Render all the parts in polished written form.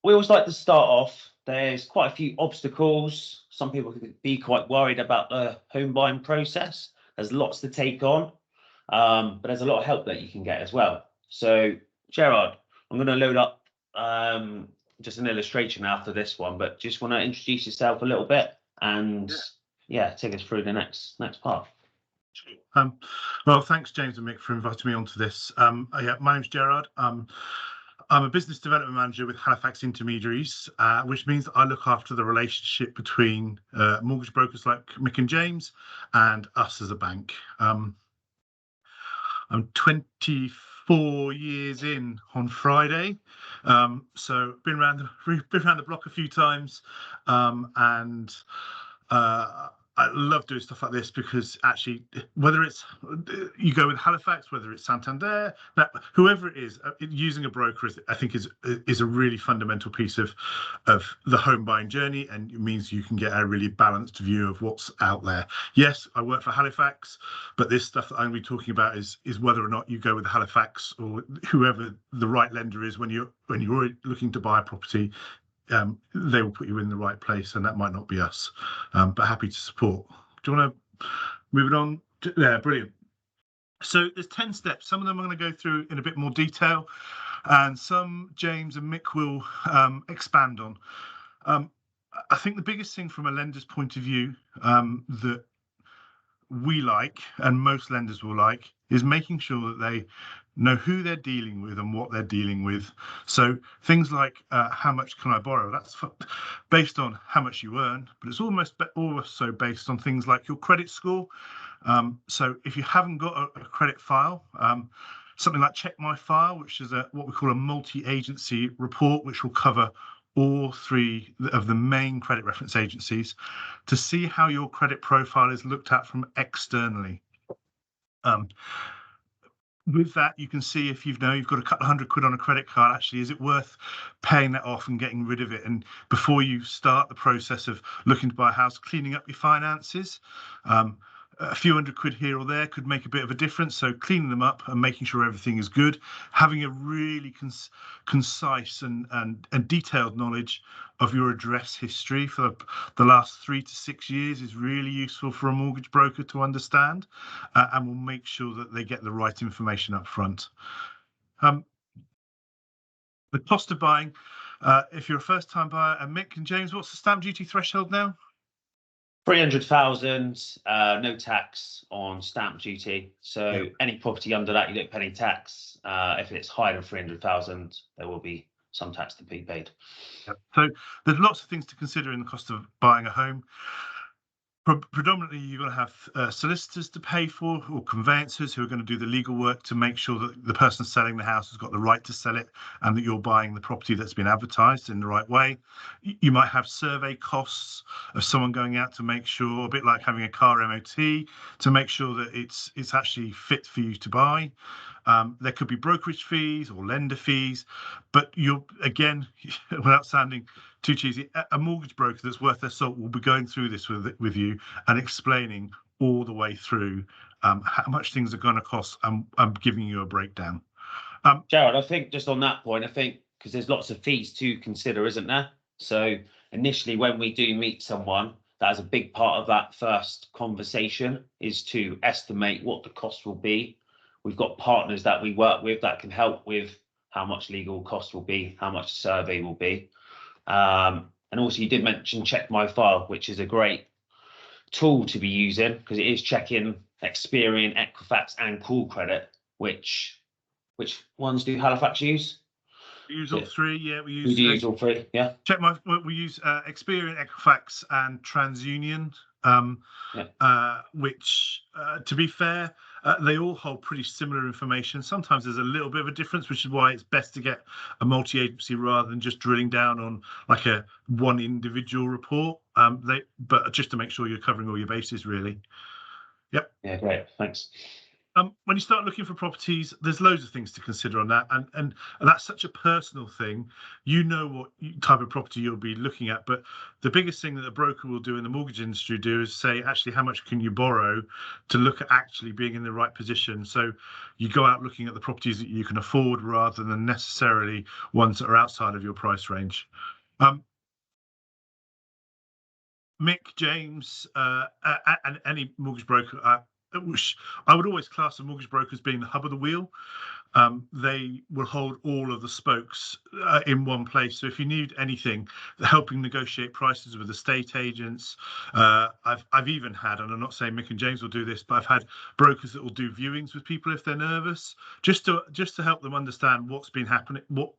we always like to start off. There's quite a few obstacles. Some people can be quite worried about the home buying process. There's lots to take on, but there's a lot of help that you can get as well. So, Gerard, I'm going to load up just an illustration after this one, but just want to introduce yourself a little bit and take us through the next part. Well, thanks, James and Mick, for inviting me onto this. My name's Gerard. I'm a business development manager with Halifax Intermediaries, which means that I look after the relationship between mortgage brokers like Mick and James and us as a bank. I'm 24 years in on Friday, so been around the block a few times, and I love doing stuff like this because actually, whether it's you go with Halifax, whether it's Santander, whoever it is, using a broker I think is a really fundamental piece of the home buying journey, and it means you can get a really balanced view of what's out there. Yes, I work for Halifax, but this stuff that I'm going to be talking about is whether or not you go with Halifax or whoever the right lender is when you're looking to buy a property. They will put you in the right place, and that might not be us, but happy to support. Do you want to move it on? Yeah, brilliant. So there's 10 steps. Some of them I'm going to go through in a bit more detail, and some James and Mick will expand on. I think the biggest thing from a lender's point of view that we like, and most lenders will like, is making sure that they know who they're dealing with and what they're dealing with. So things like how much can I borrow? That's based on how much you earn, but it's almost also based on things like your credit score. So if you haven't got a credit file, something like Check My File, which is what we call a multi-agency report, which will cover all three of the main credit reference agencies, to see how your credit profile is looked at from externally. With that, you can see if you've got a couple of £100 on a credit card, actually, is it worth paying that off and getting rid of it? And before you start the process of looking to buy a house, cleaning up your finances, a few £100 here or there could make a bit of a difference. So cleaning them up and making sure everything is good, having a really concise and detailed knowledge of your address history for the last 3 to 6 years is really useful for a mortgage broker to understand, and will make sure that they get the right information up front. The cost of buying, if you're a first-time buyer, and Mick and James, what's the stamp duty threshold now? 300,000, no tax on stamp duty. So any property under that, you don't pay any tax. If it's higher than 300,000, there will be some tax to be paid. So there's lots of things to consider in the cost of buying a home. Predominantly, you're going to have solicitors to pay for, or conveyancers who are going to do the legal work to make sure that the person selling the house has got the right to sell it, and that you're buying the property that's been advertised in the right way. You might have survey costs of someone going out to make sure, a bit like having a car MOT, to make sure that it's actually fit for you to buy. There could be brokerage fees or lender fees, but you're, again, without sounding too cheesy, a mortgage broker that's worth their salt will be going through this with you and explaining all the way through how much things are going to cost, and I'm giving you a breakdown. Gerard, I think just on that point, because there's lots of fees to consider, isn't there? So initially, when we do meet someone, that is a big part of that first conversation, is to estimate what the cost will be. We've got partners that we work with that can help with how much legal costs will be, how much the survey will be. And also you did mention Check My File, which is a great tool to be using because it is checking Experian, Equifax and Call Credit. Which ones do Halifax use? We use all three, yeah. We use all three, yeah. We use Experian, Equifax and TransUnion, which, to be fair, they all hold pretty similar information. Sometimes there's a little bit of a difference, which is why it's best to get a multi-agency rather than just drilling down on like one individual report. But just to make sure you're covering all your bases, really. Yep. Yeah, great. Thanks. When you start looking for properties, there's loads of things to consider on that, and that's such a personal thing. You know what type of property you'll be looking at, but the biggest thing that a broker will do in the mortgage industry is say, actually, how much can you borrow to look at actually being in the right position. So you go out looking at the properties that you can afford rather than necessarily ones that are outside of your price range. Mick, James, and any mortgage broker, which I would always class a mortgage broker as being the hub of the wheel. They will hold all of the spokes in one place. So if you need anything, helping negotiate prices with estate agents, I've even had, and I'm not saying Mick and James will do this, but I've had brokers that will do viewings with people if they're nervous, just to help them understand what's been happening, what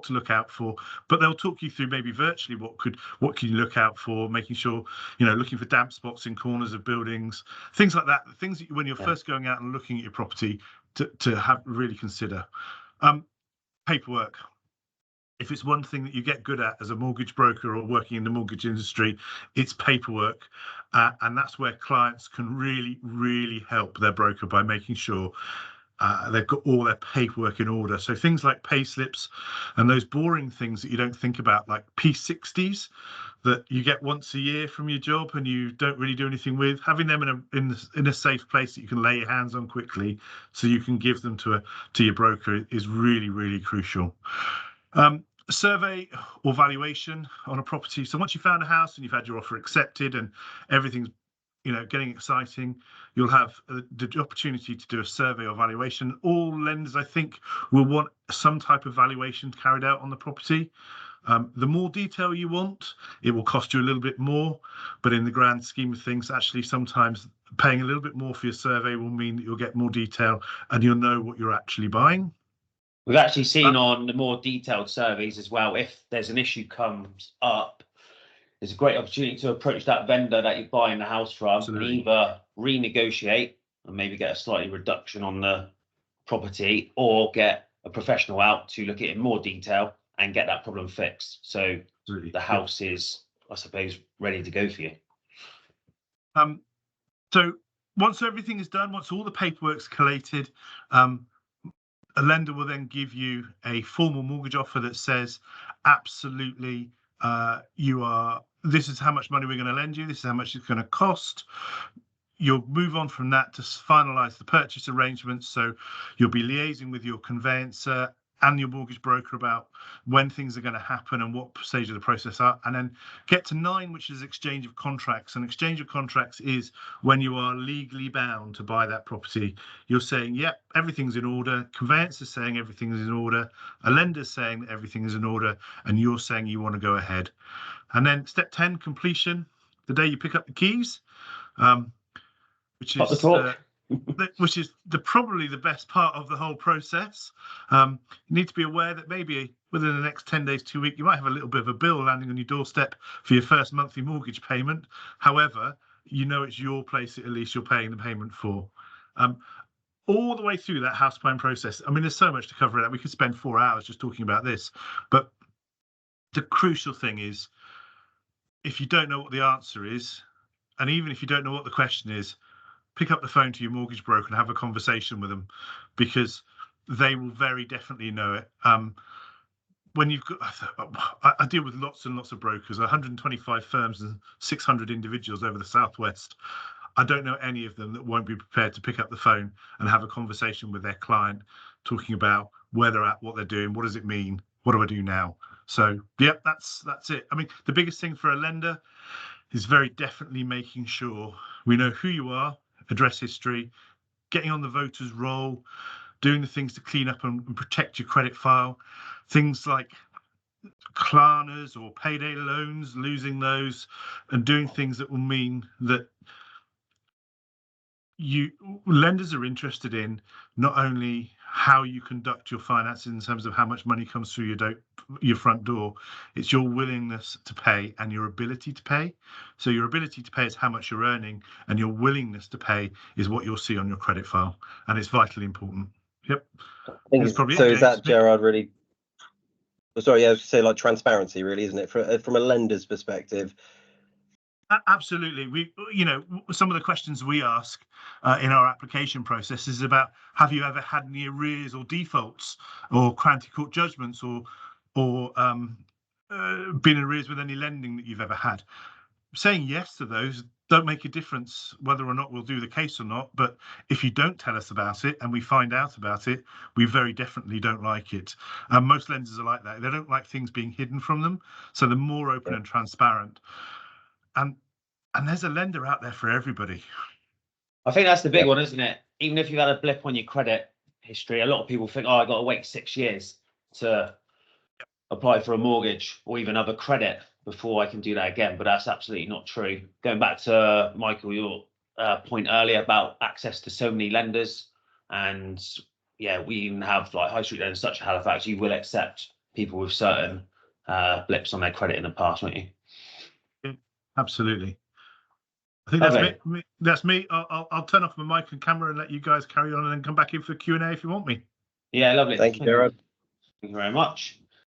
to look out for. But they'll talk you through maybe virtually what can you look out for, making sure looking for damp spots in corners of buildings, things like that. Things that when you're first going out and looking at your property, to have really consider. Paperwork. If it's one thing that you get good at as a mortgage broker or working in the mortgage industry, it's paperwork. And that's where clients can really, really help their broker by making sure they've got all their paperwork in order. So things like pay slips and those boring things that you don't think about, like P60s that you get once a year from your job and you don't really do anything with, having them in a safe place that you can lay your hands on quickly so you can give them to your broker is really, really crucial. Survey or valuation on a property. So once you found a house and you've had your offer accepted and everything's getting exciting, you'll have the opportunity to do a survey or valuation. All lenders, I think, will want some type of valuation carried out on the property. The more detail you want, it will cost you a little bit more, but in the grand scheme of things, actually sometimes paying a little bit more for your survey will mean that you'll get more detail and you'll know what you're actually buying. We've actually seen on the more detailed surveys as well, if there's an issue comes up, there's a great opportunity to approach that vendor that you're buying the house from and either renegotiate and maybe get a slightly reduction on the property or get a professional out to look at it in more detail and get that problem fixed. So the house is, I suppose, ready to go for you. So once everything is done, once all the paperwork's collated, a lender will then give you a formal mortgage offer that says, absolutely, this is how much money we're going to lend you. This is how much it's going to cost. You'll move on from that to finalise the purchase arrangements. So you'll be liaising with your conveyancer and your mortgage broker about when things are going to happen and what stage of the process are, and then get to 9, which is exchange of contracts. And exchange of contracts is when you are legally bound to buy that property. You're saying, yep, everything's in order. Conveyancer saying everything is in order. A lender's saying that everything is in order, and you're saying you want to go ahead. And then step 10, completion. The day you pick up the keys, which is probably the best part of the whole process. You need to be aware that maybe within the next 10 days, 2 weeks, you might have a little bit of a bill landing on your doorstep for your first monthly mortgage payment. However, it's your place, at least you're paying the payment for. All the way through that house plan process. I mean, there's so much to cover it. We could spend 4 hours just talking about this. But the crucial thing is, if you don't know what the answer is, and even if you don't know what the question is, pick up the phone to your mortgage broker and have a conversation with them, because they will very definitely know it. When you've got, I deal with lots and lots of brokers, 125 firms and 600 individuals over the Southwest. I don't know any of them that won't be prepared to pick up the phone and have a conversation with their client, talking about where they're at, what they're doing, what does it mean, what do I do now? So, yep, that's it. I mean, the biggest thing for a lender is very definitely making sure we know who you are, address history, getting on the voters roll, doing the things to clean up and protect your credit file, things like Klarnas or payday loans, losing those, and doing things that will mean that lenders are interested in not only how you conduct your finances in terms of how much money comes through your front door, it's your willingness to pay and your ability to pay. So your ability to pay is how much you're earning, and your willingness to pay is what you'll see on your credit file, and it's vitally important. Yep. Is that, Gerard, really? Sorry, I was to say, like, transparency, really, isn't it? From a lender's perspective, Absolutely. Some of the questions we ask in our application process is about, have you ever had any arrears or defaults or county court judgments or been in arrears with any lending that you've ever had? Saying yes to those don't make a difference whether or not we'll do the case or not. But if you don't tell us about it and we find out about it, we very definitely don't like it. Most lenders are like that. They don't like things being hidden from them. So they're more open and transparent. And there's a lender out there for everybody. I think that's the big one, isn't it? Even if you've had a blip on your credit history, a lot of people think, oh, I got to wait 6 years to apply for a mortgage or even have a credit before I can do that again. But that's absolutely not true. Going back to Michael, your point earlier about access to so many lenders, and yeah, we even have like high street lenders such as Halifax. You will accept people with certain blips on their credit in the past, won't you? Yeah, absolutely. I think that's me. I'll turn off my mic and camera and let you guys carry on, and then come back in for Q&A if you want me. Yeah, lovely. Thank you, Gerard. Thank you very much.